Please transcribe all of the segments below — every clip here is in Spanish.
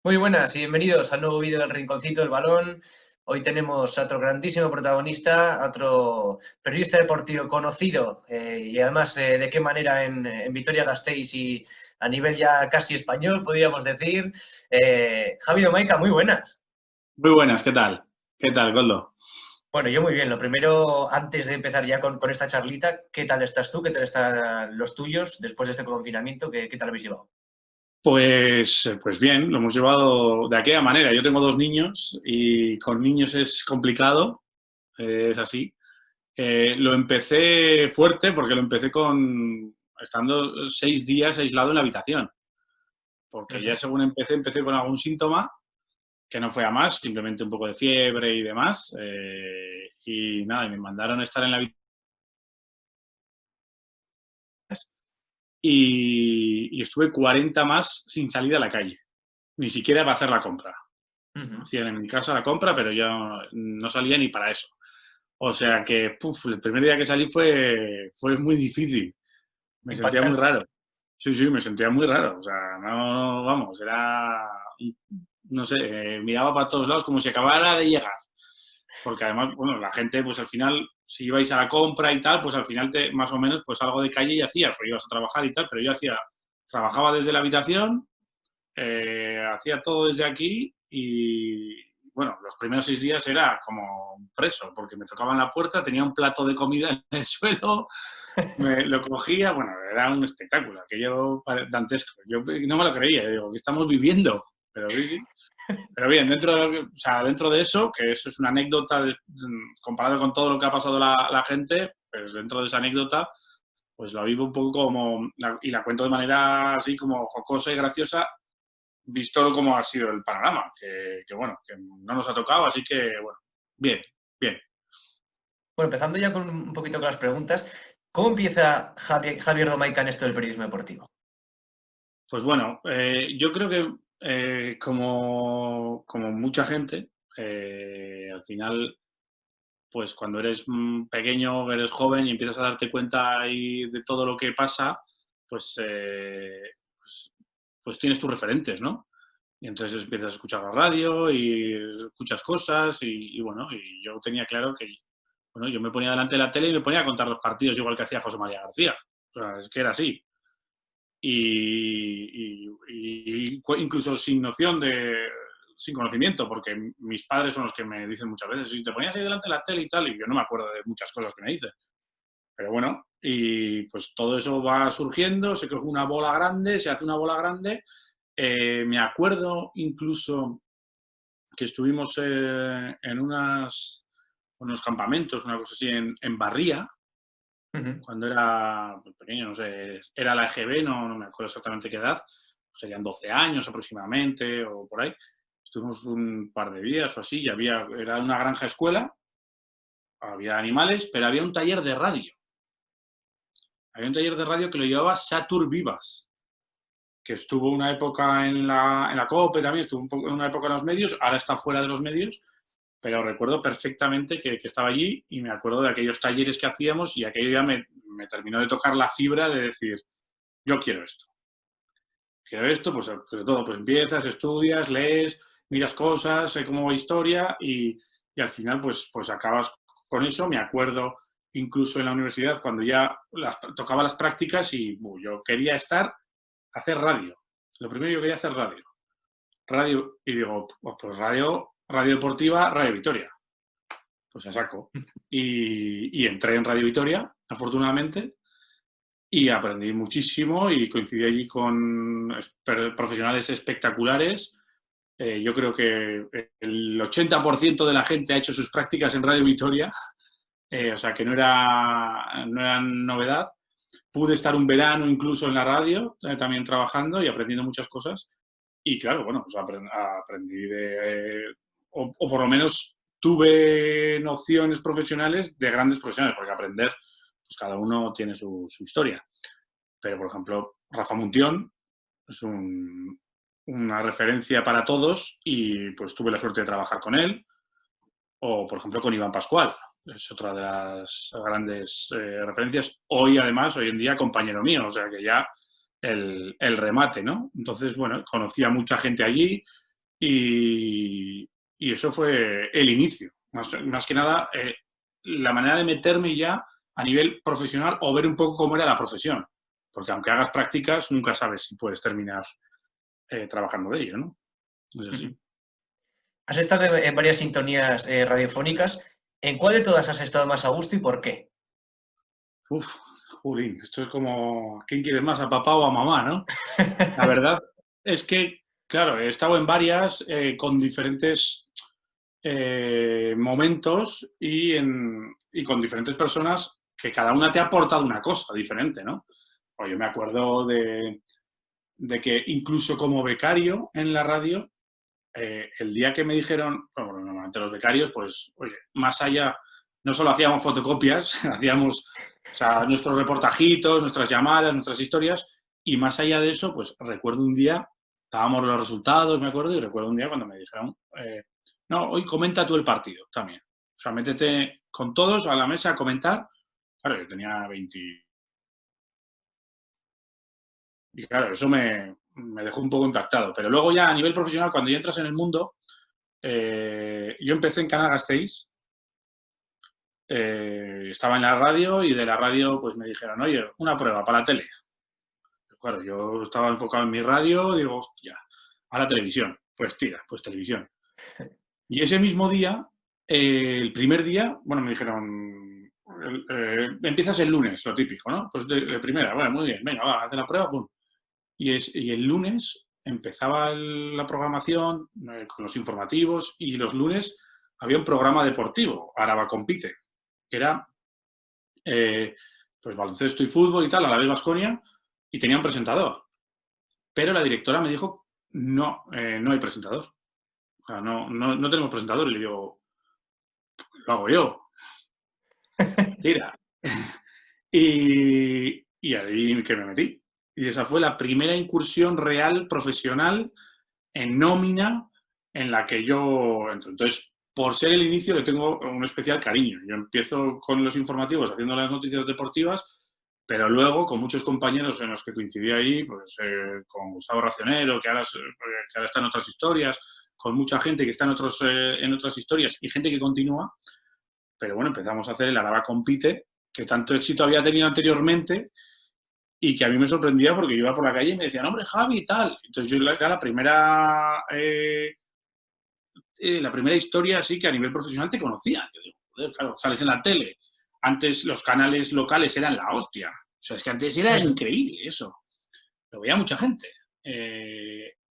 Muy buenas y bienvenidos al nuevo vídeo del Rinconcito del Balón. Hoy tenemos a otro grandísimo protagonista, a otro periodista deportivo conocido y además de qué manera en Vitoria-Gasteiz y a nivel ya casi español, podríamos decir. Javi Domaica, muy buenas. Muy buenas, ¿qué tal? ¿Qué tal, Goldo? Bueno, yo muy bien. Lo primero, antes de empezar ya con esta charlita, ¿qué tal estás tú? ¿Qué tal están los tuyos después de este confinamiento? ¿Qué tal habéis llevado? Pues bien, lo hemos llevado de aquella manera. Yo tengo dos niños y con niños es complicado, es así. Lo empecé fuerte porque lo empecé estando 6 días aislado en la habitación, porque ya Ujú. según empecé con algún síntoma, que no fue a más, simplemente un poco de fiebre y demás. Y nada, y me mandaron a estar en la habitación y estuve 40 más sin salir a la calle, ni siquiera para hacer la compra. Ujú. Hacían en mi casa la compra, pero yo no salía ni para eso. O sea que el primer día que salí fue muy difícil. Me sentía muy Impactante. raro. Sí, sí, me sentía muy raro. O sea, no, vamos, no sé, miraba para todos lados como si acabara de llegar. Porque además, bueno, la gente, pues al final, si ibais a la compra y tal, pues al final más o menos, pues algo de calle y hacías, o ibas a trabajar y tal, pero trabajaba desde la habitación, hacía todo desde aquí y, bueno, los primeros 6 días era como un preso, porque me tocaban la puerta, tenía un plato de comida en el suelo, me lo cogía, bueno, era un espectáculo, aquello dantesco. Yo no me lo creía, digo, ¿qué estamos viviendo? Pero sí, sí. Pero bien, dentro de eso, que eso es una anécdota comparado con todo lo que ha pasado la gente, pues dentro de esa anécdota, pues la vivo un poco y la cuento de manera así como jocosa y graciosa, visto cómo ha sido el panorama, que bueno, que no nos ha tocado, así que bueno, bien, bien. Bueno, empezando ya con un poquito con las preguntas, ¿cómo empieza Javier Domaica en esto del periodismo deportivo? Pues bueno, yo creo que como mucha gente, al final, pues cuando eres pequeño, eres joven y empiezas a darte cuenta ahí de todo lo que pasa, pues, pues, pues tienes tus referentes, ¿no? Y entonces empiezas a escuchar la radio y escuchas cosas y bueno, y yo tenía claro que, bueno, yo me ponía delante de la tele y me ponía a contar los partidos igual que hacía José María García. O sea, es que era así. Incluso sin conocimiento, porque mis padres son los que me dicen muchas veces, si te ponías ahí delante de la tele y tal, y yo no me acuerdo de muchas cosas que me dicen. Pero bueno, y pues todo eso va surgiendo, se coge una bola grande, se hace una bola grande. Me acuerdo incluso que estuvimos en unos campamentos, una cosa así, en Barría, Ujú. cuando era muy pequeño, no sé, era la EGB, no me acuerdo exactamente qué edad, serían 12 años aproximadamente o por ahí. Estuvimos un par de días o así y era una granja escuela, había animales, pero había un taller de radio. Había un taller de radio que lo llevaba Satur Vivas, que estuvo una época en la COPE también, estuvo una época en los medios, ahora está fuera de los medios, pero recuerdo perfectamente que estaba allí y me acuerdo de aquellos talleres que hacíamos y aquello ya me terminó de tocar la fibra de decir, yo quiero esto. Quiero esto, pues sobre todo, pues empiezas, estudias, lees, miras cosas, sé cómo va historia y al final pues acabas con eso. Me acuerdo incluso en la universidad cuando ya tocaba las prácticas y yo quería hacer radio. Lo primero yo quería hacer radio. Radio, y digo, pues radio deportiva, Radio Vitoria. Pues a saco. Y entré en Radio Vitoria, afortunadamente, y aprendí muchísimo y coincidí allí con profesionales espectaculares. Yo creo que el 80% de la gente ha hecho sus prácticas en Radio Vitoria, o sea que no era novedad. Pude estar un verano incluso en la radio, también trabajando y aprendiendo muchas cosas. Y claro, bueno, pues aprendí o por lo menos tuve nociones profesionales de grandes profesionales, porque aprender, pues cada uno tiene su historia. Pero, por ejemplo, Rafa Muntión es una referencia para todos y pues tuve la suerte de trabajar con él. O, por ejemplo, con Iván Pascual, es otra de las grandes referencias. Hoy en día, compañero mío, o sea que ya el remate, ¿no? Entonces, bueno, conocí a mucha gente allí, y eso fue el inicio. Más que nada, la manera de meterme ya a nivel profesional o ver un poco cómo era la profesión. Porque aunque hagas prácticas, nunca sabes si puedes terminar trabajando de ello, ¿no? Es así. Has estado en varias sintonías radiofónicas. ¿En cuál de todas has estado más a gusto y por qué? Uf, jolín, esto es como, ¿quién quieres más, a papá o a mamá, no? La verdad es que, claro, he estado en varias con diferentes momentos y con diferentes personas que cada una te ha aportado una cosa diferente, ¿no? Pues yo me acuerdo de que incluso como becario en la radio, el día que me dijeron, bueno, normalmente los becarios, pues, oye, más allá, no solo hacíamos fotocopias, hacíamos, o sea, nuestros reportajitos, nuestras llamadas, nuestras historias, y más allá de eso, pues recuerdo un día, estábamos los resultados, me acuerdo, y recuerdo un día cuando me dijeron, no, hoy comenta tú el partido también. O sea, métete con todos a la mesa a comentar. Claro, yo tenía 20. Y claro, eso me dejó un poco impactado. Pero luego ya a nivel profesional, cuando ya entras en el mundo, yo empecé en Canal Gasteiz, estaba en la radio y de la radio pues me dijeron, oye, una prueba para la tele. Claro, yo estaba enfocado en mi radio, digo, hostia, a la televisión. Pues tira, pues televisión. Y ese mismo día, el primer día, bueno, me dijeron, empiezas el lunes, lo típico, ¿no? Pues de primera, bueno, muy bien, venga, va, haz la prueba, pum. Y el lunes empezaba la programación con los informativos y los lunes había un programa deportivo, Araba Compite, que era pues baloncesto y fútbol y tal, a la vez Baskonia, y tenía un presentador. Pero la directora me dijo, no, no hay presentador. O sea, no tenemos presentador. Y le digo, lo hago yo. Tira. Y ahí que me metí. Y esa fue la primera incursión real, profesional, en nómina, en la que yo entro. Entonces, por ser el inicio, le tengo un especial cariño. Yo empiezo con los informativos haciendo las noticias deportivas, pero luego con muchos compañeros en los que coincidí ahí, pues con Gustavo Racionero, que ahora está en otras historias, con mucha gente que está en otras historias y gente que continúa. Pero bueno, empezamos a hacer el Araba Compite, que tanto éxito había tenido anteriormente y que a mí me sorprendía porque yo iba por la calle y me decían, hombre, Javi, y tal. Entonces yo era la primera historia así que a nivel profesional te conocían. Yo digo, joder, claro, sales en la tele. Antes los canales locales eran la hostia. O sea, es que antes era increíble eso. Lo veía mucha gente.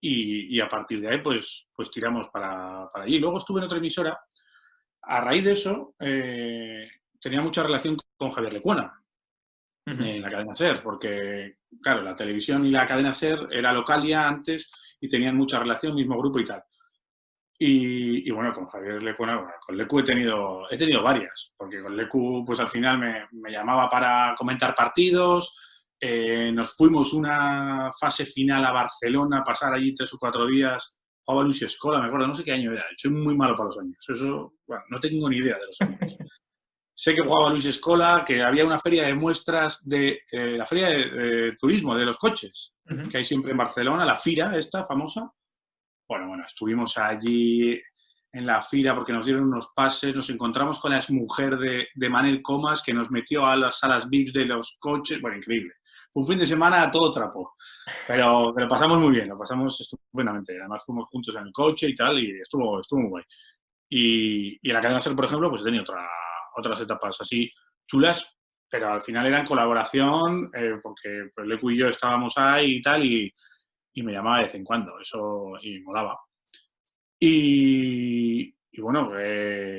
Y a partir de ahí, pues tiramos para allí. Luego estuve en otra emisora. A raíz de eso, tenía mucha relación con Javier Lecuona en la cadena SER, porque, claro, la televisión y la cadena SER era local ya antes y tenían mucha relación, mismo grupo y tal. Y bueno, con Javier Lecuona, bueno, con Lecu he tenido varias, porque con Lecu, pues al final me llamaba para comentar partidos, nos fuimos una fase final a Barcelona, a pasar allí 3 o 4 días, jugaba Luis Escola, me acuerdo, no sé qué año era, soy muy malo para los años, eso, bueno, no tengo ni idea de los años. Sé que jugaba Luis Escola, que había una feria de muestras de la feria de turismo de los coches, que hay siempre en Barcelona, la FIRA, esta famosa. Bueno, estuvimos allí en la FIRA porque nos dieron unos pases, nos encontramos con la exmujer de Manel Comas que nos metió a las salas VIPs de los coches. Bueno, increíble. Fue un fin de semana a todo trapo, pero pasamos muy bien, lo pasamos estupendamente. Además fuimos juntos en el coche y tal, y estuvo muy guay. Y en la cadena SER, por ejemplo, pues he tenido otras etapas así chulas, pero al final era en colaboración, porque pues, Lecu y yo estábamos ahí y tal, y me llamaba de vez en cuando, eso, y molaba. Y bueno,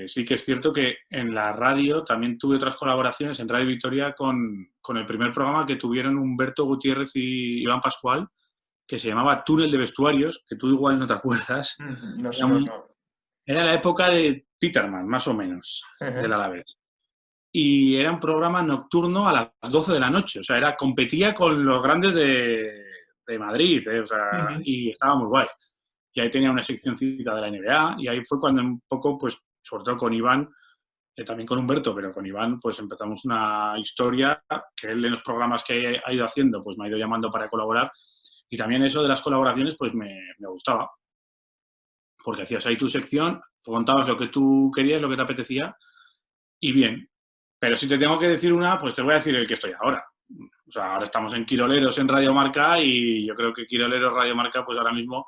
sí que es cierto que en la radio también tuve otras colaboraciones en Radio Victoria con el primer programa que tuvieron Humberto Gutiérrez y Iván Pascual, que se llamaba Túnel de Vestuarios, que tú igual no te acuerdas. No sé, no. Era la época de Peterman, más o menos, del Alavés. Y era un programa nocturno a las 12 de la noche. O sea, competía con los grandes de Madrid, o sea, y estaba muy guay. Y ahí tenía una seccioncita de la NBA y ahí fue cuando un poco, pues, sobre todo con Iván, también con Humberto, pero con Iván, pues empezamos una historia que él en los programas que ha ido haciendo, pues me ha ido llamando para colaborar. Y también eso de las colaboraciones, pues me gustaba. porque hacías ahí tu sección, contabas lo que tú querías, lo que te apetecía, y bien. Pero si te tengo que decir una, pues te voy a decir el que estoy ahora. O sea, ahora estamos en Quiroleros en Radio Marca y yo creo que Quiroleros Radio Marca, pues ahora mismo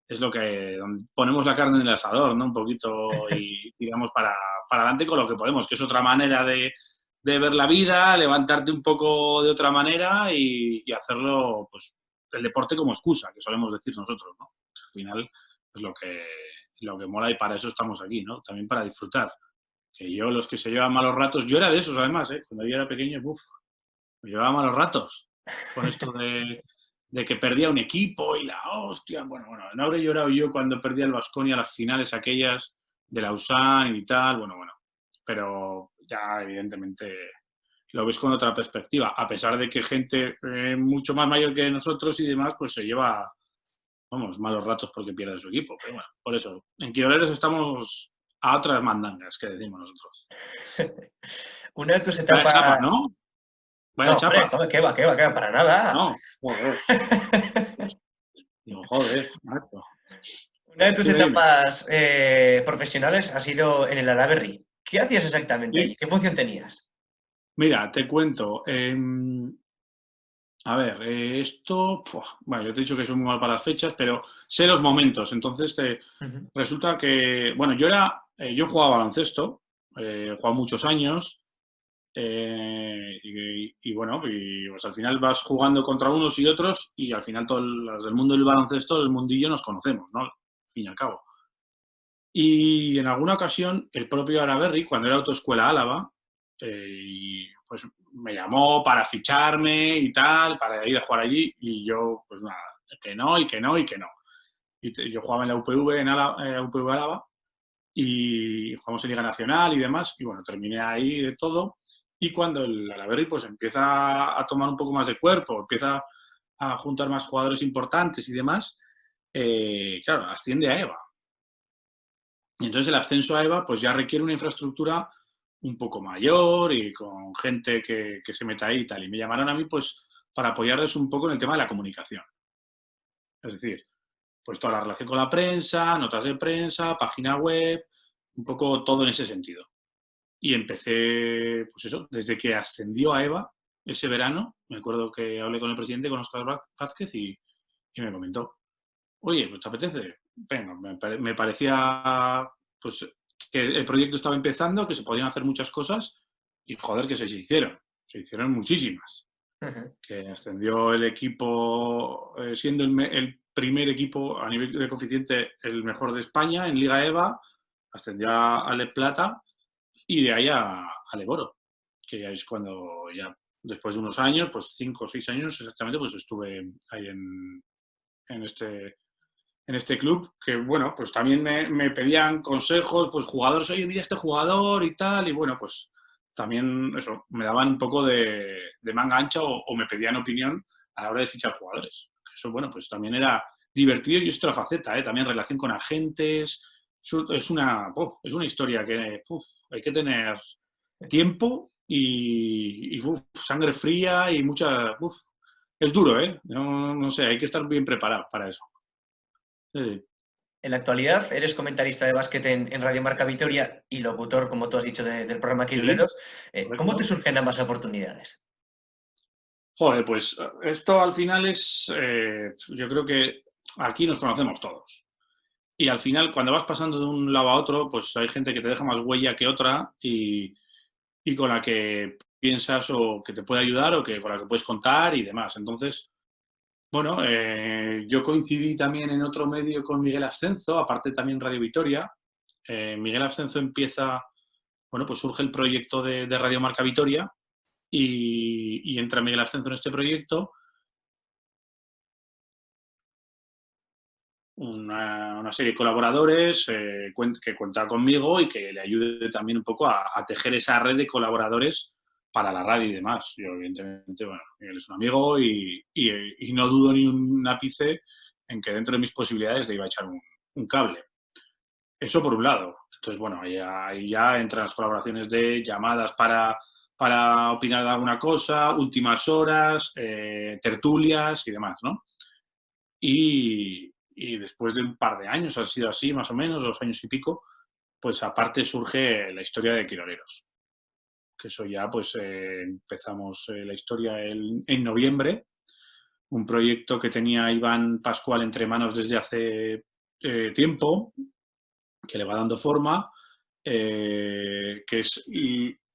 es lo que donde ponemos la carne en el asador, ¿no? Un poquito y digamos para adelante con lo que podemos, que es otra manera de ver la vida, levantarte un poco de otra manera y hacerlo, pues, el deporte como excusa, que solemos decir nosotros, ¿no? Al final es lo que mola y para eso estamos aquí, ¿no? También para disfrutar. Que yo, los que se llevan malos ratos, yo era de esos además, ¿eh? Cuando yo era pequeño, uff, me llevaba malos ratos con esto de que perdía un equipo y la hostia. Bueno, no habré llorado yo cuando perdía el Baskonia las finales aquellas de Lausanne y tal, bueno. Pero ya evidentemente lo ves con otra perspectiva, a pesar de que gente mucho más mayor que nosotros y demás, pues se lleva, vamos, malos ratos porque pierde su equipo. Pero bueno, por eso, en Quiroleros estamos a otras mandangas, que decimos nosotros. Una de tus Vaya chapa, etapas... ¿no? Vaya No, hombre, chapa. ¿qué va? Para nada. No, joder. Digo, joder, macho. Una de tus Dime. etapas profesionales ha sido en el Araberri. ¿Qué hacías exactamente Sí. allí? ¿Qué función tenías? Mira, te cuento. A ver, esto, bueno, yo te he dicho que soy muy mal para las fechas, pero sé los momentos. Entonces, Ujú. resulta que, bueno, yo jugaba baloncesto, he jugado muchos años, y bueno, y pues al final vas jugando contra unos y otros y al final todos los del mundo del baloncesto, del mundillo, nos conocemos, ¿no? Al fin y al cabo. Y en alguna ocasión, el propio Araberri, cuando era Autoescuela Álava, y pues me llamó para ficharme y tal, para ir a jugar allí, y yo, pues nada, que no, y que no, y que no. Yo jugaba en la UPV, en UPV Álava, y jugamos en Liga Nacional y demás, y bueno, terminé ahí de todo. Y cuando el Araberri pues empieza a tomar un poco más de cuerpo, empieza a juntar más jugadores importantes y demás, claro, asciende a EVA. Y entonces el ascenso a EVA pues ya requiere una infraestructura un poco mayor y con gente que se meta ahí y tal. Y me llamaron a mí pues para apoyarles un poco en el tema de la comunicación. Es decir, pues toda la relación con la prensa, notas de prensa, página web, un poco todo en ese sentido. Y empecé, pues eso, desde que ascendió a EVA ese verano, me acuerdo que hablé con el presidente, con Óscar Vázquez, y me comentó, oye, pues te apetece. Venga, me parecía pues que el proyecto estaba empezando, que se podían hacer muchas cosas y joder que se hicieron. Se hicieron muchísimas. Ujú. Que ascendió el equipo, siendo el primer equipo a nivel de coeficiente el mejor de España en Liga EVA, ascendió a Le Plata y de ahí a Leboro, que ya es cuando ya después de unos años, pues 5 o 6 años exactamente, pues estuve ahí en este club, que bueno, pues también me pedían consejos, pues jugadores, oye, mira este jugador y tal, y bueno, pues también eso, me daban un poco de manga ancha o me pedían opinión a la hora de fichar jugadores. Eso, bueno, pues también era divertido y es otra faceta, ¿eh? También relación con agentes, es una historia que hay que tener tiempo y sangre fría y mucha... es duro, ¿eh? No sé, hay que estar bien preparado para eso. Sí. En la actualidad eres comentarista de básquet en Radio Marca Vitoria y locutor, como tú has dicho, del programa Sí, Quiroleros. ¿Cómo te correcto. surgen ambas oportunidades? Joder, pues esto al final es, yo creo que aquí nos conocemos todos. Y al final, cuando vas pasando de un lado a otro, pues hay gente que te deja más huella que otra y con la que piensas o que te puede ayudar o que con la que puedes contar y demás. Entonces, bueno, yo coincidí también en otro medio con Miguel Ascenso, aparte también Radio Vitoria. Miguel Ascenso empieza, bueno, pues surge el proyecto de Radio Marca Vitoria y entra Miguel Ascenso en este proyecto, una serie de colaboradores que cuenta conmigo y que le ayude también un poco a tejer esa red de colaboradores para la radio y demás. Yo, evidentemente, bueno, él es un amigo y no dudo ni un ápice en que dentro de mis posibilidades le iba a echar un cable. Eso por un lado. Entonces, bueno, ahí ya entran las colaboraciones de llamadas para opinar de alguna cosa, últimas horas, tertulias y demás, ¿no? Y y después de un par de años, ha sido así más o menos, 2 años y pico, pues aparte surge la historia de Quiroleros. Que eso ya, pues empezamos la historia en noviembre, un proyecto que tenía Iván Pascual entre manos desde hace tiempo, que le va dando forma, que es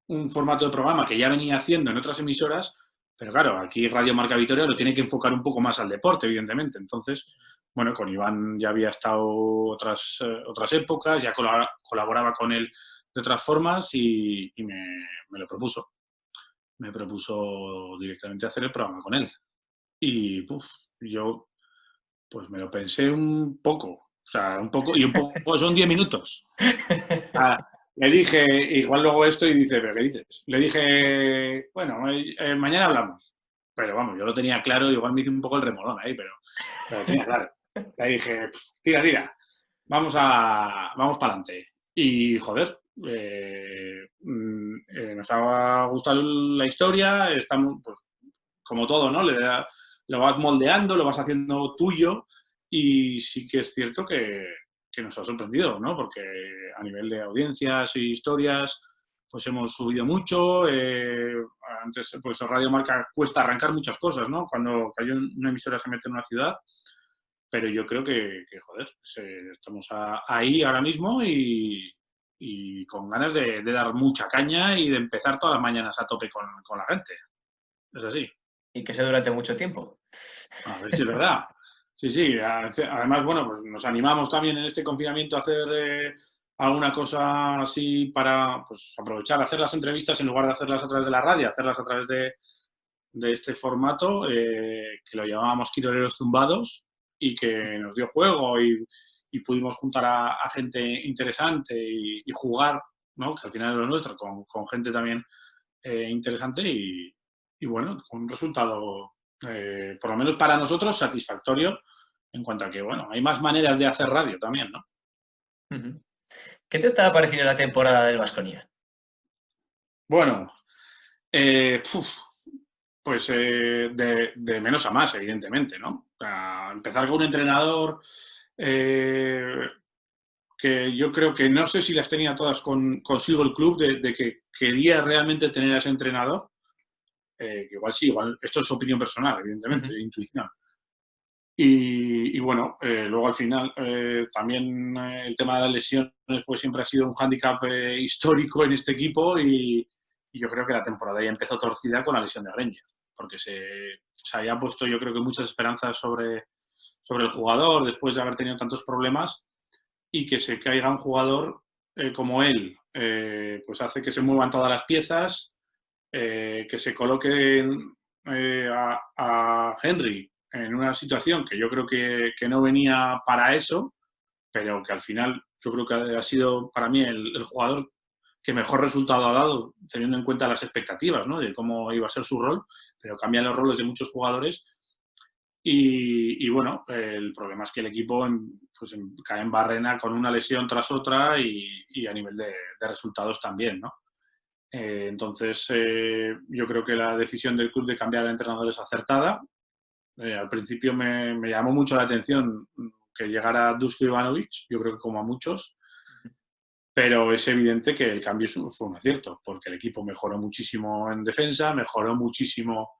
un formato de programa que ya venía haciendo en otras emisoras, pero claro, aquí Radio Marca Vitoria lo tiene que enfocar un poco más al deporte, evidentemente. Entonces, bueno, con Iván ya había estado otras épocas, ya colaboraba con él de otras formas y me lo propuso. Me propuso directamente hacer el programa con él. Y yo pues me lo pensé un poco, o sea, un poco, y un poco son 10 minutos. Le dije, igual luego esto y dice, ¿pero qué dices? Le dije, bueno, mañana hablamos. Pero vamos, yo lo tenía claro, igual me hice un poco el remolón ahí, pero lo tenía claro. Le dije, tira, vamos para adelante. Y joder, nos ha gustado la historia, estamos, pues, como todo, ¿no? Lo vas moldeando, lo vas haciendo tuyo y sí que es cierto que nos ha sorprendido, ¿no? Porque a nivel de audiencias y historias, pues hemos subido mucho. Antes, pues Radio Marca cuesta arrancar muchas cosas, ¿no? Cuando una emisora se mete en una ciudad, pero yo creo que joder, estamos ahí ahora mismo y con ganas de dar mucha caña y de empezar todas las mañanas a tope con la gente. Es así. Y que sea durante mucho tiempo. A ver si es verdad. Sí. Además, bueno, pues nos animamos también en este confinamiento a hacer alguna cosa así para pues, aprovechar, hacer las entrevistas en lugar de hacerlas a través de la radio, hacerlas a través de este formato que lo llamábamos Quiroleros Zumbados y que nos dio juego y pudimos juntar a gente interesante y jugar, ¿no? Que al final es lo nuestro, con gente también interesante y bueno, con un resultado, por lo menos para nosotros, satisfactorio en cuanto a que, bueno, hay más maneras de hacer radio también, ¿no? Uh-huh. ¿Qué te estaba pareciendo la temporada del Baskonia? Bueno, pues de menos a más, evidentemente, ¿no? O sea, empezar con un entrenador que yo creo que no sé si las tenía todas consigo el club, de que quería realmente tener a ese entrenador. Que igual sí, igual esto es opinión personal, evidentemente, intuición. Y bueno, luego al final también el tema de las lesiones pues siempre ha sido un hándicap histórico en este equipo y yo creo que la temporada ya empezó torcida con la lesión de Granger, porque se había puesto yo creo que muchas esperanzas sobre el jugador después de haber tenido tantos problemas y que se caiga un jugador como él, pues hace que se muevan todas las piezas, que se coloque a Henry en una situación que yo creo que no venía para eso, pero que al final yo creo que ha sido para mí el jugador que mejor resultado ha dado, teniendo en cuenta las expectativas, ¿no? De cómo iba a ser su rol, pero cambian los roles de muchos jugadores y bueno, el problema es que el equipo pues, cae en barrena con una lesión tras otra y a nivel de resultados también, ¿no? Entonces, yo creo que la decisión del club de cambiar al entrenador es acertada. Al principio me llamó mucho la atención que llegara Dusko Ivanovic, yo creo que como a muchos, pero es evidente que el cambio fue un acierto, porque el equipo mejoró muchísimo en defensa, mejoró muchísimo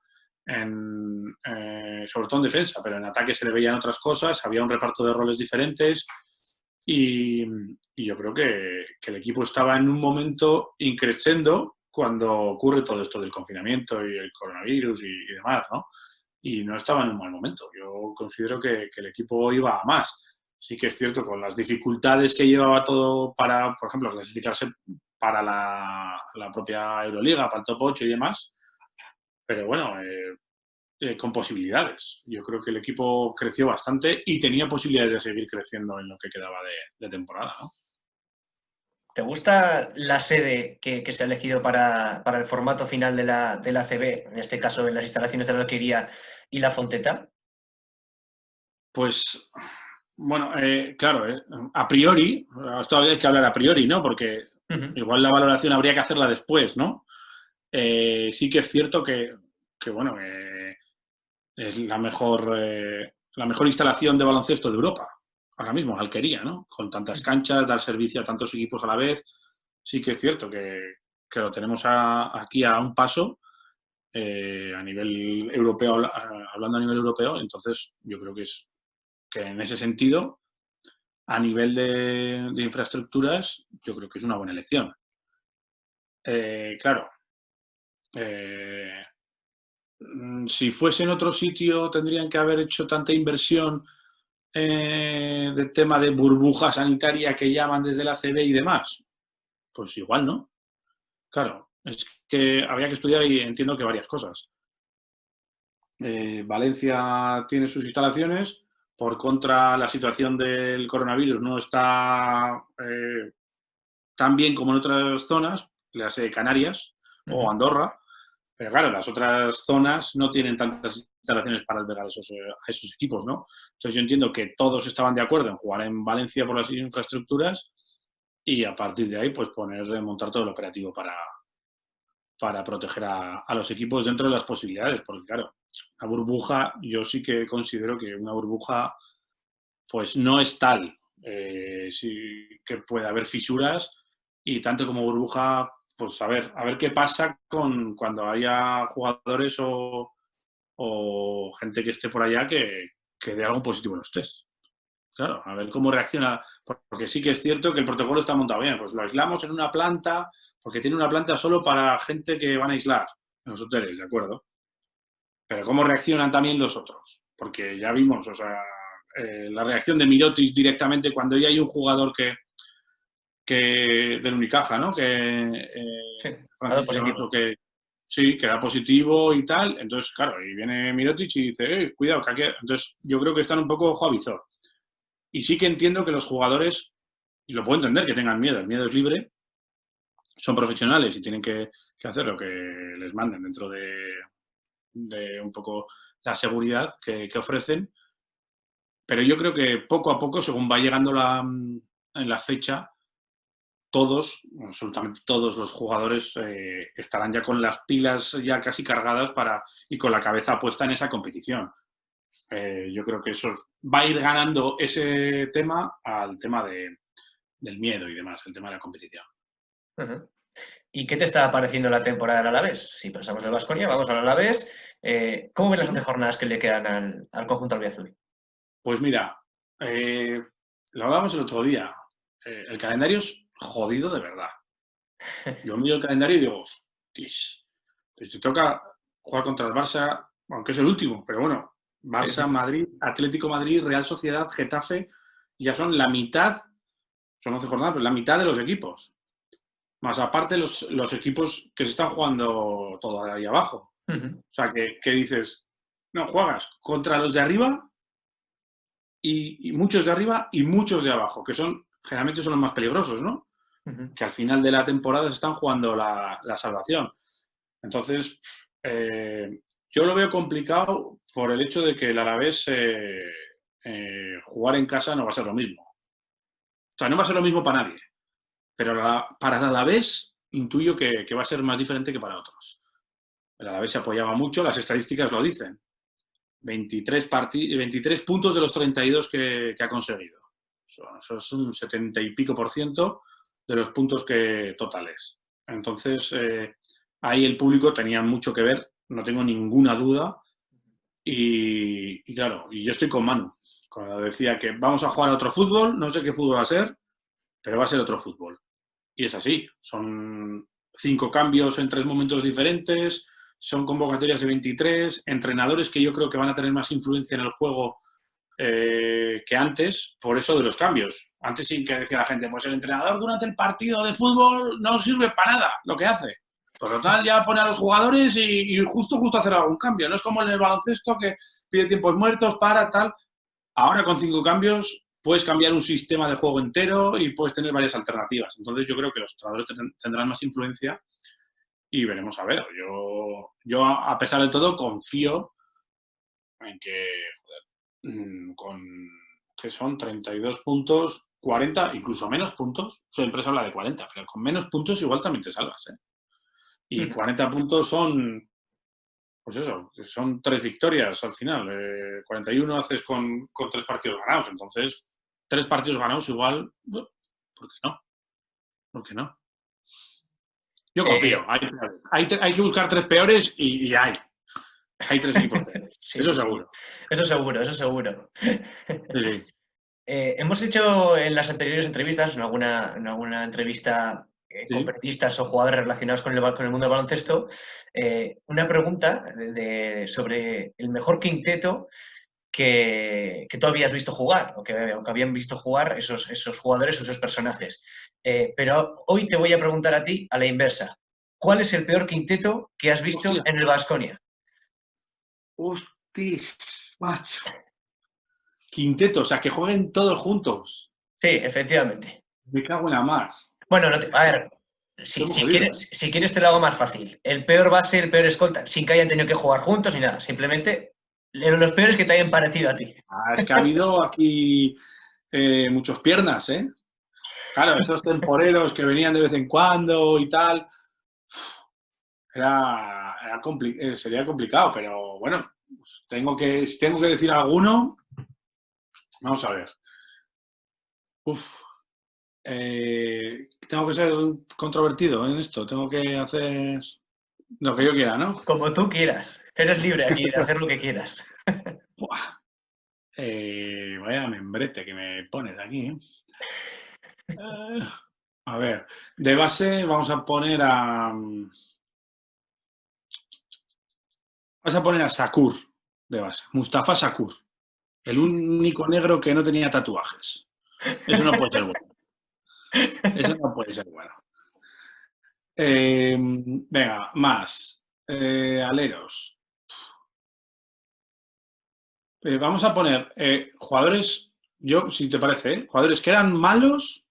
sobre todo en defensa, pero en ataque se le veían otras cosas, había un reparto de roles diferentes y yo creo que el equipo estaba en un momento increciendo cuando ocurre todo esto del confinamiento y el coronavirus y demás, ¿no? Y no estaba en un mal momento. Yo considero que el equipo iba a más. Sí que es cierto, con las dificultades que llevaba todo para, por ejemplo, clasificarse para la propia Euroliga, para el top 8 y demás, pero bueno, con posibilidades. Yo creo que el equipo creció bastante y tenía posibilidades de seguir creciendo en lo que quedaba de temporada, ¿no? ¿Te gusta la sede que se ha elegido para el formato final de la ACB, en este caso en las instalaciones de la Alquería y la Fonteta? Pues, bueno, claro, a priori, todavía hay que hablar a priori, ¿no? Porque igual la valoración habría que hacerla después, ¿no? Sí que es cierto que bueno, es la mejor la mejor instalación de baloncesto de Europa, ahora mismo, Alquería, ¿no? Con tantas canchas, dar servicio a tantos equipos a la vez. Sí que es cierto que lo tenemos aquí a un paso a nivel europeo, hablando a nivel europeo, entonces yo creo que en ese sentido, a nivel de infraestructuras, yo creo que es una buena elección. Claro, eh, si fuese en otro sitio tendrían que haber hecho tanta inversión de tema de burbuja sanitaria que llaman desde la CB y demás. Pues igual, ¿no? Claro, es que habría que estudiar y entiendo que varias cosas. Valencia tiene sus instalaciones, por contra la situación del coronavirus no está tan bien como en otras zonas, le hace Canarias o Andorra, pero claro, las otras zonas no tienen tantas instalaciones para albergar a esos equipos, ¿no? Entonces yo entiendo que todos estaban de acuerdo en jugar en Valencia por las infraestructuras y a partir de ahí pues montar todo el operativo para proteger a los equipos dentro de las posibilidades, porque claro, la burbuja, yo sí que considero que una burbuja pues no es tal, sí que puede haber fisuras y tanto como burbuja, pues a ver qué pasa cuando haya jugadores o gente que esté por allá que dé algo positivo en los test. Claro, a ver cómo reacciona, porque sí que es cierto que el protocolo está montado bien, pues lo aislamos en una planta, porque tiene una planta solo para gente que van a aislar en los hoteles, ¿de acuerdo? Pero cómo reaccionan también los otros, porque ya vimos, o sea, la reacción de Mirotic directamente cuando ya hay un jugador del Unicaja, ¿no? Sí, Francisco Alonso, que sí, que da positivo y tal, entonces, claro, y viene Mirotic y dice, cuidado, que aquí... Entonces, yo creo que están un poco ojo a visor. Y sí que entiendo que los jugadores, y lo puedo entender, que tengan miedo, el miedo es libre, son profesionales y tienen que hacer lo que les manden dentro de un poco la seguridad que ofrecen, pero yo creo que poco a poco, según va llegando en la fecha, todos, absolutamente todos los jugadores estarán ya con las pilas ya casi cargadas y con la cabeza puesta en esa competición. Yo creo que eso va a ir ganando ese tema al tema del miedo y demás, el tema de la competición. ¿Y qué te está pareciendo la temporada del Alavés? Si pasamos del Baskonia, vamos al Alavés. ¿Cómo ves las 11 jornadas que le quedan al conjunto albiazul? Pues mira, lo hablábamos el otro día. El calendario es jodido de verdad. Yo miro el calendario y digo, pues te toca jugar contra el Barça, aunque es el último, pero bueno, Barça, sí. Madrid, Atlético Madrid, Real Sociedad, Getafe, ya son la mitad, son 11 jornadas, pero la mitad de los equipos. Más aparte los equipos que se están jugando todo ahí abajo. O sea, que dices, no, juegas contra los de arriba y muchos de arriba y muchos de abajo, que generalmente son los más peligrosos, ¿no? Que al final de la temporada se están jugando la salvación. Entonces, yo lo veo complicado por el hecho de que el Alavés jugar en casa no va a ser lo mismo. O sea, no va a ser lo mismo para nadie. Pero para el Alavés intuyo que va a ser más diferente que para otros. El Alavés se apoyaba mucho, las estadísticas lo dicen. 23 puntos de los 32 que ha conseguido. Eso es un 70 y pico % de los puntos totales. Entonces, ahí el público tenía mucho que ver, no tengo ninguna duda. Y claro, y yo estoy con Manu. Cuando decía que vamos a jugar a otro fútbol, no sé qué fútbol va a ser, pero va a ser otro fútbol. Y es así, son 5 cambios en 3 momentos diferentes, son convocatorias de 23, entrenadores que yo creo que van a tener más influencia en el juego que antes, por eso de los cambios. Antes sí que decía la gente, pues el entrenador durante el partido de fútbol no sirve para nada lo que hace. Por lo tanto, ya pone a los jugadores y justo hacer algún cambio. No es como en el baloncesto que pide tiempos muertos, tal. Ahora con 5 cambios puedes cambiar un sistema de juego entero y puedes tener varias alternativas. Entonces yo creo que los entrenadores tendrán más influencia y veremos a ver. Yo a pesar de todo, confío en que, que son 32 puntos, 40, incluso menos puntos. Siempre se habla de 40, pero con menos puntos igual también te salvas, ¿eh? Y 40 puntos son pues eso, son 3 victorias al final. 41 haces con 3 partidos ganados. Entonces, 3 partidos ganados igual, ¿por qué no? ¿Por qué no? Yo confío. Hay que buscar 3 peores y hay. Hay 3 equipos peores. Sí, Eso sí, sí. seguro. Eso seguro, eso seguro. Sí, sí. Hemos hecho en las anteriores entrevistas, en alguna entrevista con Sí. periodistas o jugadores relacionados con el mundo del baloncesto, una pregunta sobre el mejor quinteto que tú habías visto jugar o que habían visto jugar esos jugadores o esos personajes. Pero hoy te voy a preguntar a ti a la inversa. ¿Cuál es el peor quinteto que has visto Hostia. en el Baskonia? Hostia, macho. Quinteto, o sea, que jueguen todos juntos. Sí, efectivamente. Me cago en la mar. Bueno, a Hostia, ver, estoy muy si jodido, quieres, si quieres te lo hago más fácil. El peor base, el peor escolta, sin que hayan tenido que jugar juntos ni nada. Simplemente los peores que te hayan parecido a ti. Es que ha habido aquí muchos piernas, ¿eh? Claro, esos temporeros que venían de vez en cuando y tal, sería complicado, pero bueno, pues si tengo que decir alguno, vamos a ver. Tengo que ser controvertido en esto, tengo que hacer lo que yo quiera, ¿no? Como tú quieras. Eres libre aquí de hacer lo que quieras. Buah. Vaya membrete que me pones aquí, ¿eh? A ver, de base vamos a poner a Shakur de base, Mustafa Shakur, el único negro que no tenía tatuajes. Eso no puede ser bueno. Eso no puede ser bueno. Venga, más. Aleros. Vamos a poner jugadores, si te parece, jugadores que eran malos,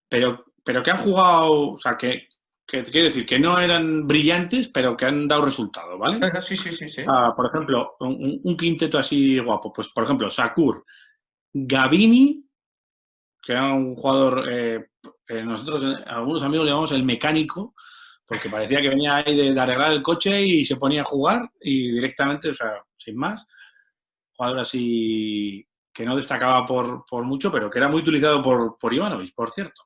pero que han jugado, o sea, que quiere decir que no eran brillantes, pero que han dado resultado, ¿vale? Sí, sí, sí, sí. Por ejemplo, un quinteto así guapo. Pues, por ejemplo, Shakur, Gavini, que era un jugador, nosotros, algunos amigos le llamamos el mecánico, porque parecía que venía ahí de arreglar el coche y se ponía a jugar y directamente, o sea, sin más. Jugador así que no destacaba por mucho, pero que era muy utilizado por Ivanovic, por cierto.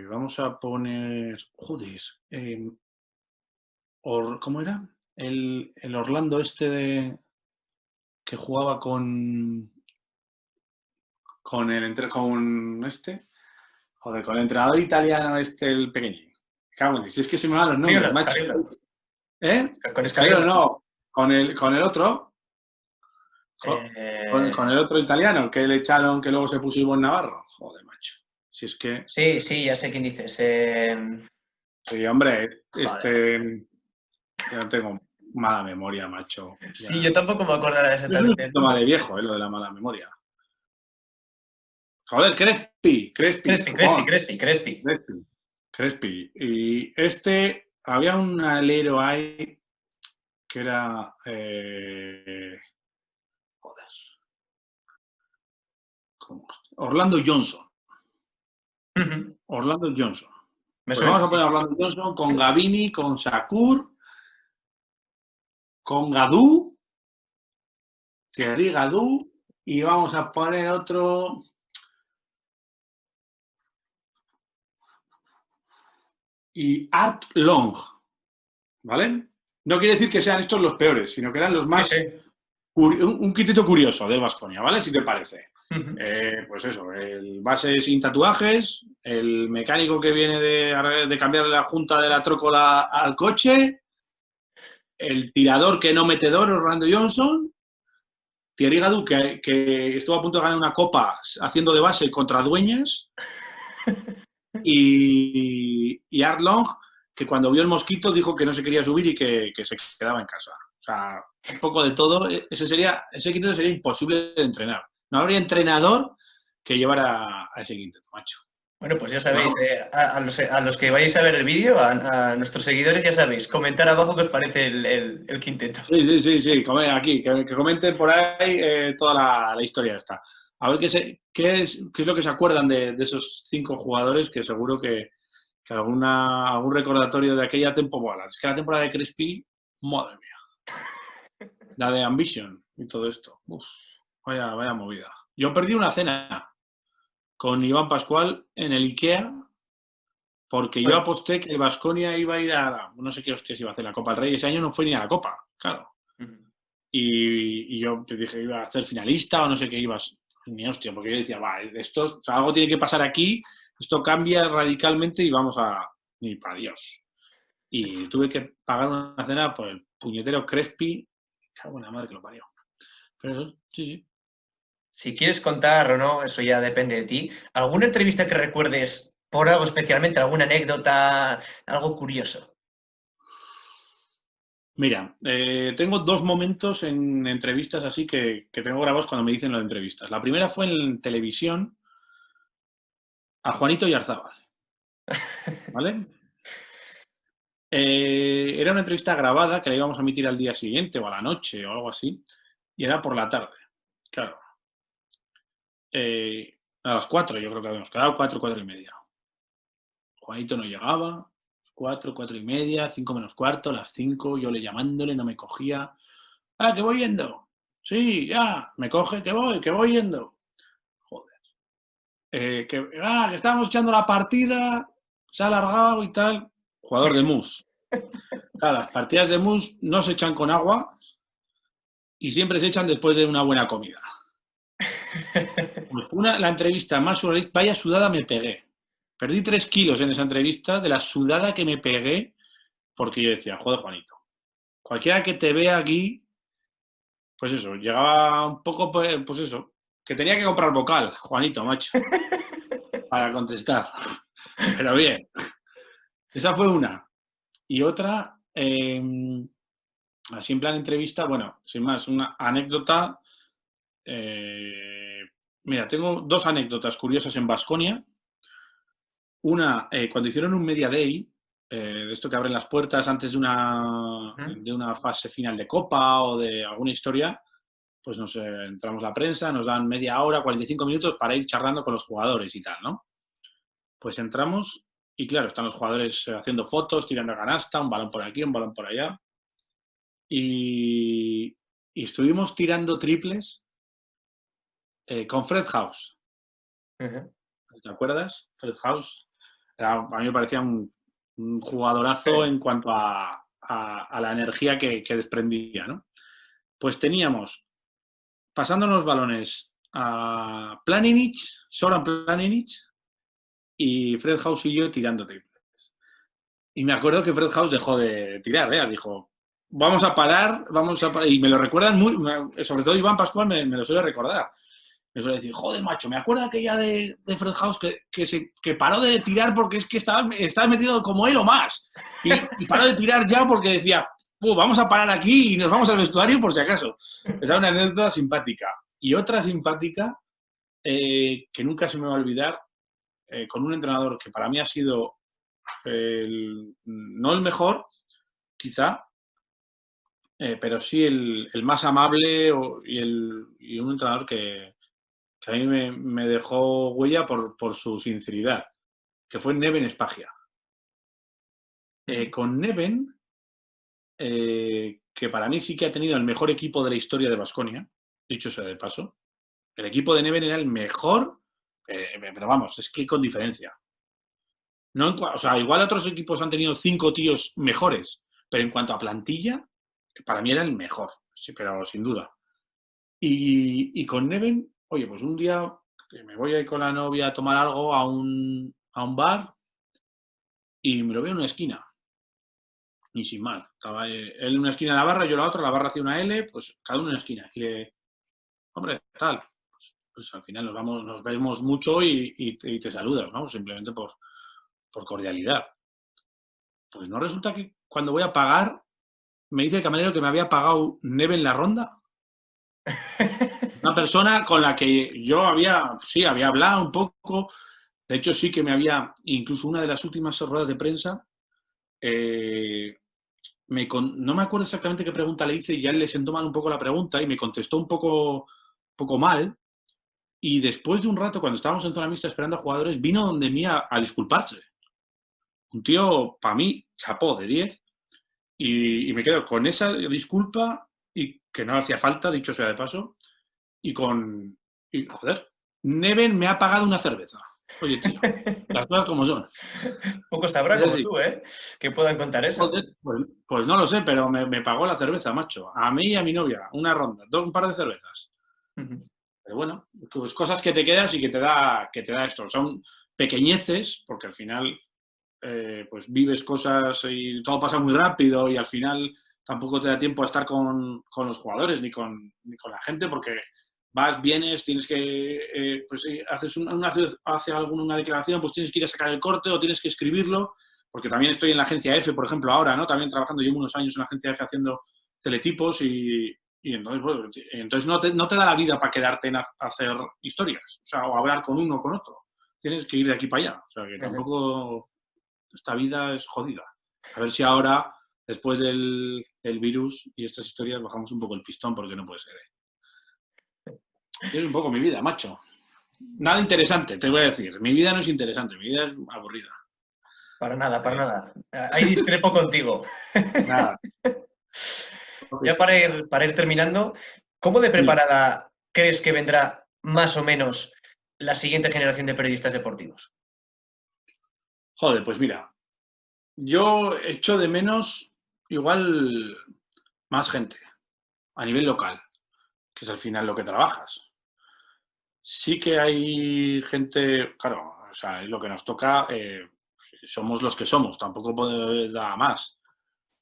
Vamos a poner. Joder. ¿Cómo era? El Orlando que jugaba con el entrenador italiano el pequeño. Si es que se me van los nombres, macho. Scariolo. ¿Eh? Con Scariolo Scariolo. no. Con el otro. Con el otro italiano que le echaron, que luego se puso Ivonne Navarro. Joder, macho. Si es que. Sí, sí, ya sé quién dices. Sí, hombre, Joder. yo no tengo mala memoria, macho. Sí, yo tampoco me acordaré Es un exactamente el síntoma nombre. de viejo, lo de la mala memoria. Joder, Crespi. Crespi. Y había un alero ahí que era. Joder. Orlando Johnson. Orlando Johnson. Me Pues suena, vamos a sí. poner a Orlando Johnson con Gavini, con Shakur, con Gadú, Thierry Gadú, y vamos a poner otro. Y Art Long, ¿vale? No quiere decir que sean estos los peores, sino que eran los más. Sí. Un quinteto curioso del Baskonia, ¿vale? Si te parece. Pues eso, el base sin tatuajes, el mecánico que viene de cambiar la junta de la trócola al coche, el tirador que no metedor, Orlando Johnson, Thierry Gadú, que estuvo a punto de ganar una copa haciendo de base contra Dueñas, y Art Long, que cuando vio el mosquito dijo que no se quería subir y que se quedaba en casa. O sea, un poco de todo. Ese quinteto sería imposible de entrenar. No habría entrenador que llevara a ese quinteto, macho. Bueno, pues ya sabéis, a los que vayáis a ver el vídeo, a nuestros seguidores, ya sabéis, comentar abajo qué os parece el quinteto. Sí. Aquí, que comenten por ahí toda la historia esta. A ver qué es lo que se acuerdan de esos 5 jugadores que seguro que que algún recordatorio de aquella temporada. Es que la temporada de Crespi, madre mía. La de Ambition y todo esto. Uf, vaya movida. Yo perdí una cena con Iván Pascual en el IKEA porque yo Bueno, aposté que el Baskonia iba a ir no sé qué hostias iba a hacer la Copa del Rey. Ese año no fue ni a la Copa, claro. Y yo te dije, iba a ser finalista o no sé qué ibas. Ni hostia, porque yo decía, va, esto, o sea, algo tiene que pasar aquí, esto cambia radicalmente y vamos a... Ni para Dios. Y tuve que pagar una cena por el puñetero Crespi. Cago en la madre que lo parió. Pero eso, sí, sí. si quieres contar o no, eso ya depende de ti. ¿Alguna entrevista que recuerdes por algo especialmente, alguna anécdota, algo curioso? Mira, tengo dos momentos en entrevistas así que tengo grabados cuando me dicen lo de entrevistas. La primera fue en televisión a Juanito Yarzábal, ¿vale? Era una entrevista grabada que la íbamos a emitir al día siguiente o a la noche o algo así, y era por la tarde, claro. A las 4 yo creo que habíamos quedado, 4, 4 y media. Juanito no llegaba, 4, 4 y media, 5 menos cuarto, las 5, yo le llamándole, no me cogía. ¡Ah, que voy yendo! Sí, ya, me coge, que voy yendo. Joder. Que estábamos echando la partida, se ha alargado y tal. Jugador de mus. Claro, las partidas de mus no se echan con agua y siempre se echan después de una buena comida. Pues fue la entrevista más surrealista. Vaya sudada me pegué. Perdí 3 kilos en esa entrevista de la sudada que me pegué porque yo decía, joder, Juanito, cualquiera que te vea aquí, pues eso, llegaba un poco, pues eso, que tenía que comprar vocal, Juanito, macho, para contestar. Pero bien, esa fue una. Y otra, así en plan entrevista, bueno, sin más, una anécdota. Mira, tengo dos anécdotas curiosas en Baskonia. Una, cuando hicieron un Media Day, de esto que abren las puertas antes de una fase final de Copa o de alguna historia, pues nos entramos la prensa, nos dan media hora, 45 minutos para ir charlando con los jugadores y tal, ¿no? Pues entramos y claro, están los jugadores haciendo fotos, tirando a canasta, un balón por aquí, un balón por allá. Y estuvimos tirando triples con Fred House. ¿Te acuerdas? Fred House. A mí me parecía un jugadorazo en cuanto a la energía que desprendía, ¿no? Pues teníamos, pasándonos los balones, a Planinic, Zoran Planinic, y Fred House y yo tirando triples. Y me acuerdo que Fred House dejó de tirar, dijo, vamos a parar, y me lo recuerdan muy, sobre todo Iván Pascual me lo suele recordar. Me suele decir, joder, macho, me acuerdo aquella de Fred House que paró de tirar porque es que estaba metido como él o más. Y paró de tirar ya porque decía, vamos a parar aquí y nos vamos al vestuario por si acaso. Esa es una anécdota simpática. Y otra simpática que nunca se me va a olvidar, con un entrenador que para mí ha sido no el mejor, quizá, pero sí el más amable y un entrenador que a mí me dejó huella por su sinceridad, que fue Neven Espagia. Con Neven, que para mí sí que ha tenido el mejor equipo de la historia de Baskonia, dicho sea de paso, el equipo de Neven era el mejor, pero vamos, es que con diferencia. No o sea, igual otros equipos han tenido 5 tíos mejores, pero en cuanto a plantilla, para mí era el mejor, sí, pero sin duda. Y con Neven, oye, pues un día que me voy a ir con la novia a tomar algo a un bar y me lo veo en una esquina. Y sin más, estaba él en una esquina de la barra, yo en la otra, la barra hacía una L, pues cada uno en una esquina. Y le, hombre, tal, pues al final nos vemos mucho y te saludas, ¿no? Simplemente por cordialidad. Pues no resulta que cuando voy a pagar, me dice el camarero que me había pagado Neven la ronda. Una persona con la que yo había hablado un poco. De hecho, sí que incluso una de las últimas ruedas de prensa, no me acuerdo exactamente qué pregunta le hice y ya le sentó mal un poco la pregunta y me contestó un poco mal. Y después de un rato, cuando estábamos en zona mixta esperando a jugadores, vino donde mí a disculparse. un tío, para mí, chapó de 10, y me quedo con esa disculpa, y que no hacía falta, dicho sea de paso, joder, Neven me ha pagado una cerveza. Oye, tío, las cosas como son. Poco sabrá Es como decir, tú, ¿eh? Que puedan contar eso. joder, pues no lo sé, pero me pagó la cerveza, macho. A mí y a mi novia, una ronda, un par de cervezas. Ujú. Pero bueno, pues cosas que te quedas y que te da esto. Son pequeñeces, porque al final pues vives cosas y todo pasa muy rápido y al final tampoco te da tiempo a estar con los jugadores ni con la gente porque vas, vienes, tienes que, pues si haces hace alguna declaración, pues tienes que ir a sacar el corte o tienes que escribirlo, porque también estoy en la agencia F, por ejemplo, ahora, ¿no? También trabajando, llevo unos años en la agencia F haciendo teletipos y entonces, bueno, entonces no te da la vida para quedarte en hacer historias, o sea, o hablar con uno o con otro. Tienes que ir de aquí para allá, o sea, que Ujú. tampoco esta vida es jodida. A ver si ahora, después del virus y estas historias, bajamos un poco el pistón porque no puede ser. Y es un poco mi vida, macho. Nada interesante, te voy a decir. Mi vida no es interesante, mi vida es aburrida. Para nada, para nada. Ahí discrepo contigo. Nada. Ya para ir terminando, ¿cómo de Dime. preparada crees que vendrá más o menos la siguiente generación de periodistas deportivos? Joder, pues mira, yo echo de menos igual más gente a nivel local, que es al final lo que trabajas. Sí que hay gente, claro, o sea, es lo que nos toca, somos los que somos, tampoco puede dar más.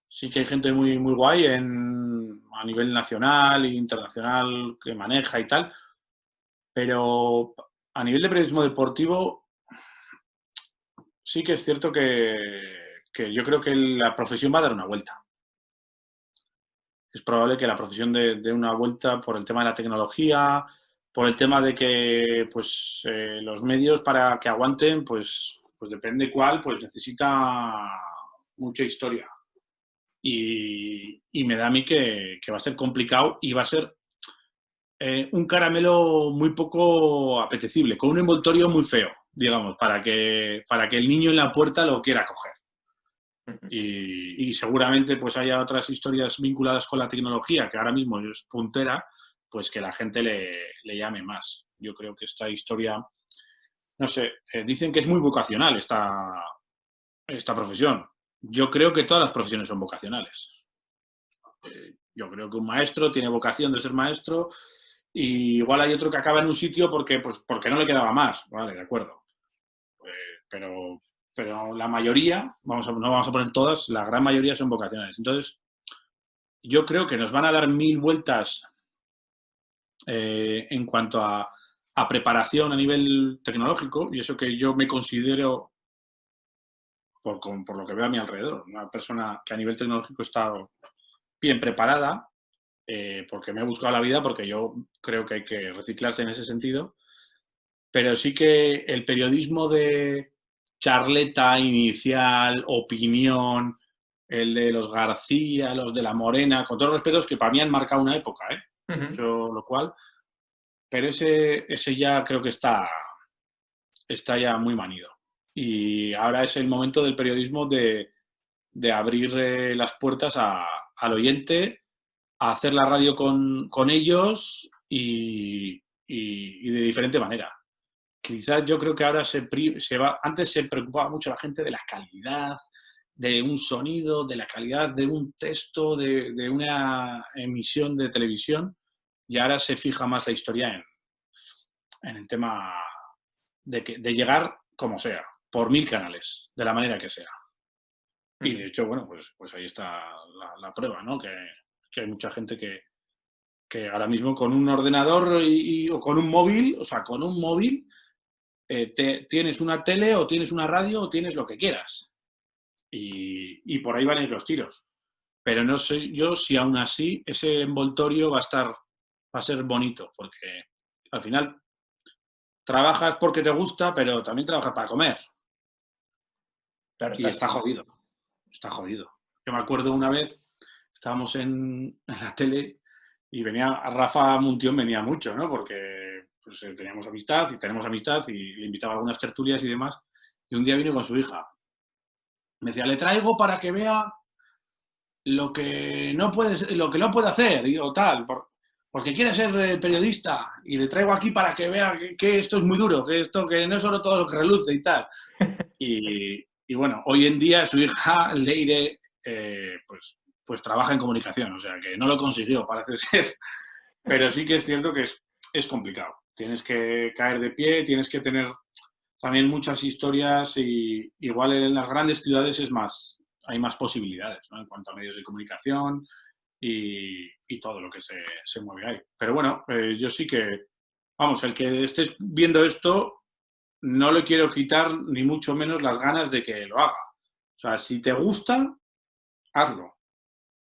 Sí que hay gente muy, muy guay a nivel nacional e internacional que maneja y tal, pero a nivel de periodismo deportivo sí que es cierto que yo creo que la profesión va a dar una vuelta. Es probable que la profesión dé una vuelta por el tema de la tecnología, por el tema de que pues, los medios para que aguanten, pues depende cuál, pues necesita mucha historia. Y me da a mí que va a ser complicado y va a ser un caramelo muy poco apetecible, con un envoltorio muy feo, digamos, para que el niño en la puerta lo quiera coger. Y seguramente pues haya otras historias vinculadas con la tecnología, que ahora mismo es puntera, pues que la gente le llame más. Yo creo que esta historia, no sé, dicen que es muy vocacional esta profesión. Yo creo que todas las profesiones son vocacionales. Yo creo que un maestro tiene vocación de ser maestro y igual hay otro que acaba en un sitio porque no le quedaba más. Vale, de acuerdo. Pero, pero la mayoría, no vamos a poner todas, la gran mayoría son vocacionales. Entonces, yo creo que nos van a dar mil vueltas en cuanto a preparación a nivel tecnológico, y eso que yo me considero, por lo que veo a mi alrededor, una persona que a nivel tecnológico está bien preparada, porque me he buscado la vida, porque yo creo que hay que reciclarse en ese sentido, pero sí que el periodismo de charleta inicial, opinión, el de los García, los de la Morena, con todos los respetos que para mí han marcado una época, ¿eh? Ujú. Yo, lo cual, pero ese ya creo que está ya muy manido. Y ahora es el momento del periodismo de abrir las puertas al oyente, a hacer la radio con ellos y de diferente manera. Quizás yo creo que ahora antes se preocupaba mucho la gente de la calidad de un sonido, de la calidad de un texto, de una emisión de televisión, y ahora se fija más la historia en el tema de llegar como sea, por mil canales, de la manera que sea. Y de hecho, bueno, pues ahí está la prueba, ¿no? Que hay mucha gente que ahora mismo con un ordenador o con un móvil, o sea, con un móvil, tienes una tele o tienes una radio o tienes lo que quieras. Y por ahí van a ir los tiros. Pero no sé yo si aún así ese envoltorio va a ser bonito, porque al final trabajas porque te gusta, pero también trabajas para comer. Claro Y está, está sí. jodido, está jodido. Yo me acuerdo una vez, estábamos en la tele y venía Rafa Muntión, venía mucho, ¿no? Porque pues, teníamos amistad y tenemos amistad y le invitaba a algunas tertulias y demás. Y un día vino con su hija. Me decía, le traigo para que vea lo que no puede hacer o tal, porque quiere ser periodista y le traigo aquí para que vea que esto es muy duro, que no es solo todo lo que reluce y tal. Y bueno, hoy en día su hija, Leire, pues trabaja en comunicación, o sea que no lo consiguió, parece ser, pero sí que es cierto que es complicado. Tienes que caer de pie, tienes que tener también muchas historias y igual en las grandes ciudades hay más posibilidades, ¿no? En cuanto a medios de comunicación y todo lo que se mueve ahí. Pero bueno, yo sí que, vamos, el que estés viendo esto, no le quiero quitar ni mucho menos las ganas de que lo haga. O sea, si te gusta, hazlo.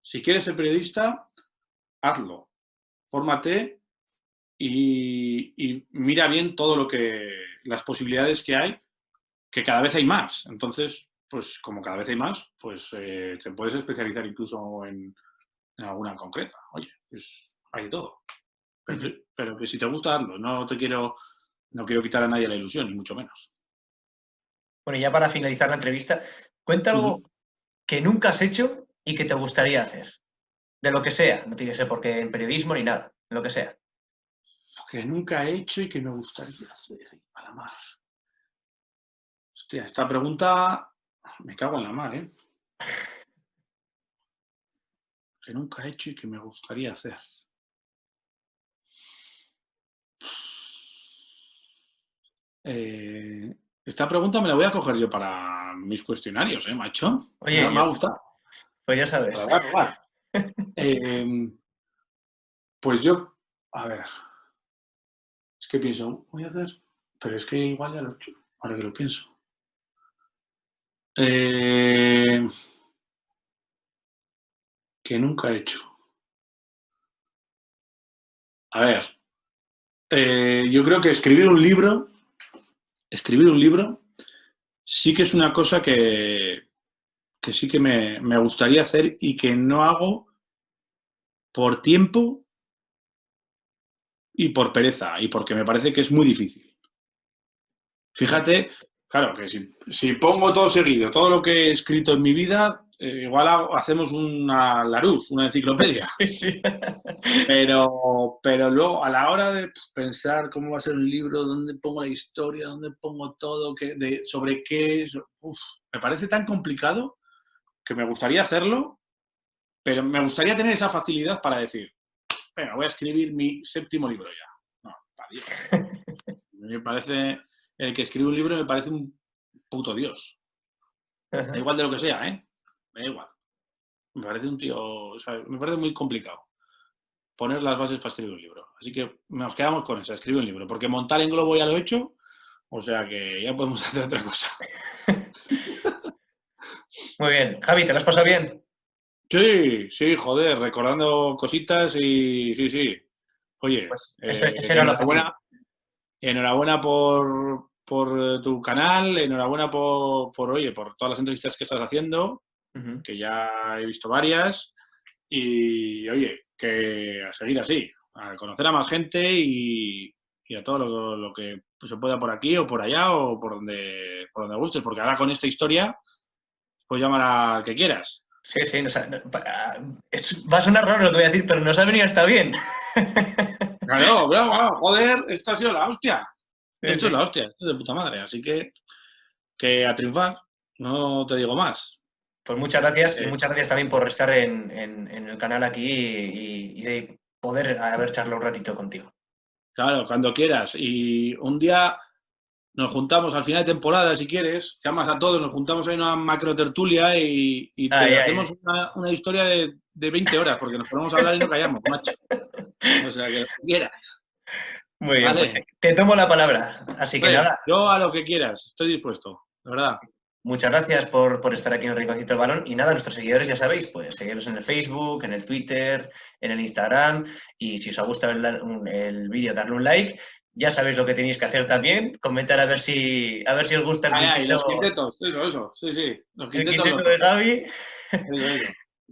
Si quieres ser periodista, hazlo. Fórmate y mira bien las posibilidades que hay, que cada vez hay más. Entonces, pues como cada vez hay más, pues te puedes especializar incluso en alguna en concreta. Oye, pues hay de todo. Pero que si te gusta, hazlo. No quiero quitar a nadie la ilusión, ni mucho menos. Bueno, y ya para finalizar la entrevista, cuenta algo que nunca has hecho y que te gustaría hacer. De lo que sea, no tiene que ser porque en periodismo ni nada, lo que sea. Lo que nunca he hecho y que me gustaría hacer, a la mar. Hostia, esta pregunta me cago en la mar, ¿eh? Que nunca he hecho y que me gustaría hacer. Esta pregunta me la voy a coger yo para mis cuestionarios, macho? Oye, Me ha gustado. pues ya sabes. Para probar. Pues yo, a ver, es que pienso, voy a hacer, pero es que igual ya lo he hecho, ahora que lo pienso. Que nunca he hecho. A ver, yo creo que escribir un libro sí que es una cosa que sí que me gustaría hacer y que no hago por tiempo y por pereza y porque me parece que es muy difícil. Fíjate, claro, que si pongo todo seguido, todo lo que he escrito en mi vida, igual hacemos una Larousse, una enciclopedia. Sí, sí. Pero luego, a la hora de pensar cómo va a ser un libro, dónde pongo la historia, dónde pongo todo, sobre qué, me parece tan complicado que me gustaría hacerlo, pero me gustaría tener esa facilidad para decir, venga, voy a escribir mi 7º libro ya. No, para Dios. Me parece, el que escribe un libro me parece un puto dios. Da igual de lo que sea, ¿eh? Da igual. Me parece un tío, o sea, me parece muy complicado poner las bases para escribir un libro. Así que nos quedamos con esa, escribir un libro. Porque montar en globo ya lo he hecho, o sea que ya podemos hacer otra cosa. Muy bien. Javi, ¿te lo has pasado bien? Sí, joder, recordando cositas y sí. Oye, Pues ese era el objetivo. enhorabuena por tu canal, enhorabuena oye, por todas las entrevistas que estás haciendo, que ya he visto varias, y oye, que a seguir así, a conocer a más gente y a todo lo que se pueda por aquí o por allá o por donde gustes, porque ahora con esta historia, pues llámala al que quieras. Sí, va a sonar raro lo que voy a decir, pero nos ha venido hasta bien. Claro, joder, esto ha sido la hostia. Esto es Sí. la hostia, esto es de puta madre. Así que a triunfar, no te digo más. Pues muchas gracias y muchas gracias también por estar en el canal aquí y de poder haber charlado un ratito contigo. Claro, cuando quieras. Y un día nos juntamos al final de temporada, si quieres, llamas a todos, nos juntamos en una macro tertulia y te hacemos una historia de 20 horas, porque nos ponemos a hablar y no callamos, macho. O sea, que lo que quieras. Muy bien, pues Vale. te tomo la palabra. Así que nada, Yo a lo que quieras, estoy dispuesto, de verdad. muchas gracias por estar aquí en el Rinconcito del Balón. Y nada, nuestros seguidores ya sabéis, pues seguiros en el Facebook, en el Twitter, en el Instagram. Y si os ha gustado el vídeo, darle un like. Ya sabéis lo que tenéis que hacer también. Comentar a ver si os gusta Y los quintetos, eso, sí. Los el quintetos quinteto de locos. Gaby. Eso.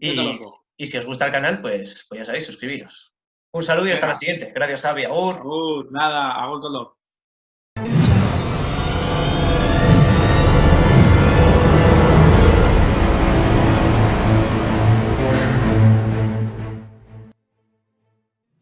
Quinteto Y, loco. y si os gusta el canal, pues ya sabéis, suscribiros. Un saludo y hasta la Venga, siguiente. Gracias, Javi. Agur. nada, hago todo.